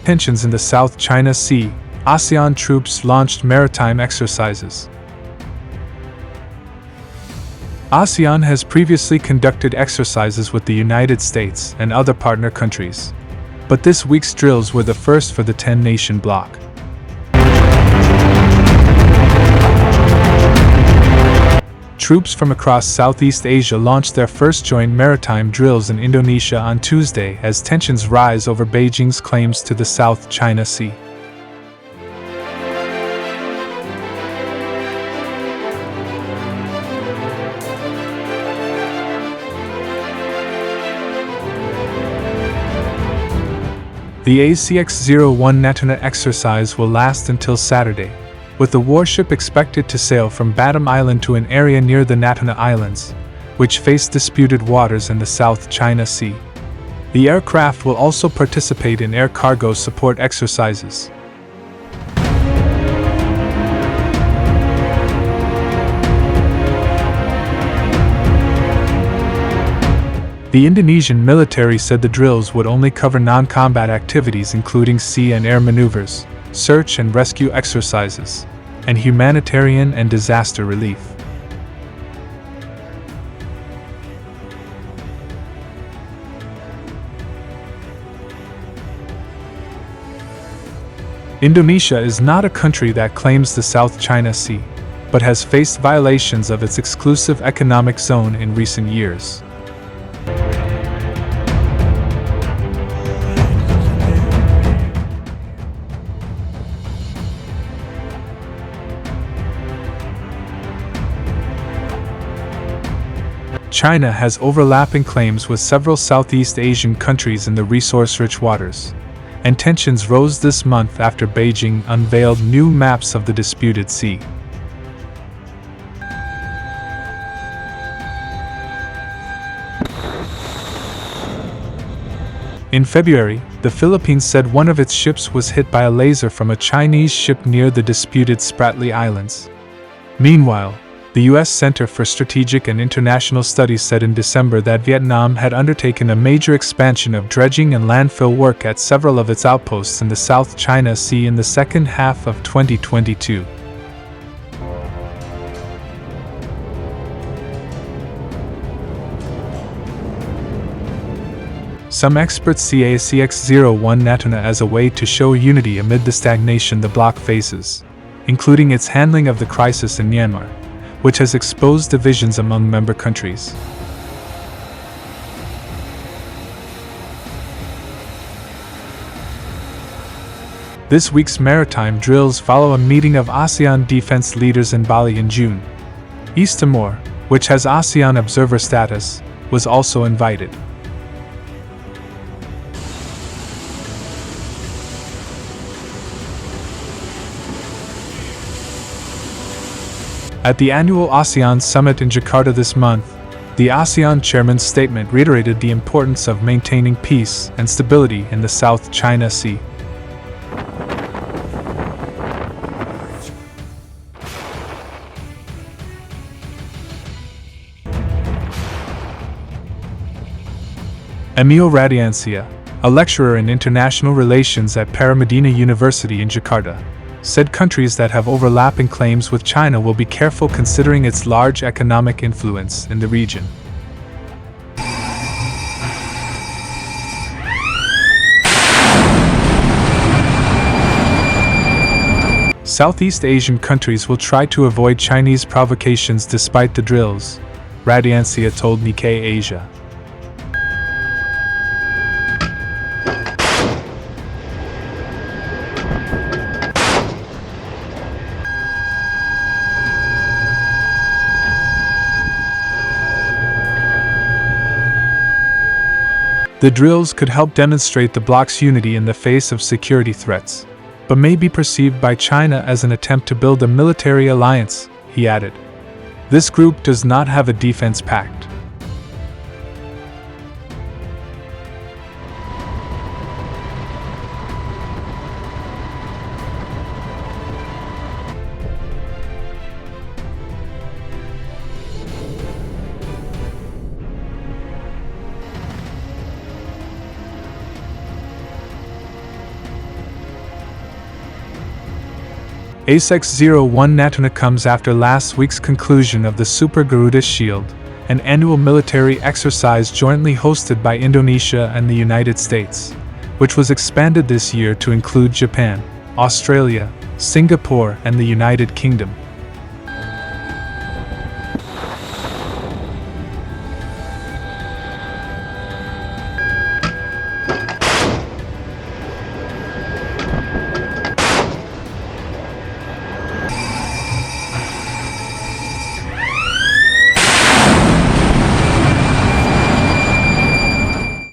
Tensions in the South China Sea, ASEAN troops launched maritime exercises. ASEAN has previously conducted exercises with the United States and other partner countries, but this week's drills were the first for the 10-nation bloc. Troops from across Southeast Asia launched their first joint maritime drills in Indonesia on Tuesday as tensions rise over Beijing's claims to the South China Sea. The ASEX-01 Natuna exercise will last until Saturday, with the warship expected to sail from Batam Island to an area near the Natuna Islands, which face disputed waters in the South China Sea. The aircraft will also participate in air cargo support exercises. The Indonesian military said the drills would only cover non-combat activities including sea and air maneuvers, search and rescue exercises, and humanitarian and disaster relief. Indonesia is not a country that claims the South China Sea, but has faced violations of its exclusive economic zone in recent years. China has overlapping claims with several Southeast Asian countries in the resource-rich waters, and tensions rose this month after Beijing unveiled new maps of the disputed sea. In February, the Philippines said one of its ships was hit by a laser from a Chinese ship near the disputed Spratly Islands. Meanwhile, the U.S. Center for Strategic and International Studies said in December that Vietnam had undertaken a major expansion of dredging and landfill work at several of its outposts in the South China Sea in the second half of 2022. Some experts see ASEX-01 Natuna as a way to show unity amid the stagnation the bloc faces, including its handling of the crisis in Myanmar, which has exposed divisions among member countries. This week's maritime drills follow a meeting of ASEAN defense leaders in Bali in June. East Timor, which has ASEAN observer status, was also invited. At the annual ASEAN summit in Jakarta this month, the ASEAN chairman's statement reiterated the importance of maintaining peace and stability in the South China Sea. Emil Radiancia, a lecturer in international relations at Paramadina University in Jakarta, said countries that have overlapping claims with China will be careful considering its large economic influence in the region. Southeast Asian countries will try to avoid Chinese provocations despite the drills, Radiancia told Nikkei Asia. The drills could help demonstrate the bloc's unity in the face of security threats, but may be perceived by China as an attempt to build a military alliance, he added. This group does not have a defense pact. ASEX 01 Natuna comes after last week's conclusion of the Super Garuda Shield, an annual military exercise jointly hosted by Indonesia and the United States, which was expanded this year to include Japan, Australia, Singapore, and the United Kingdom.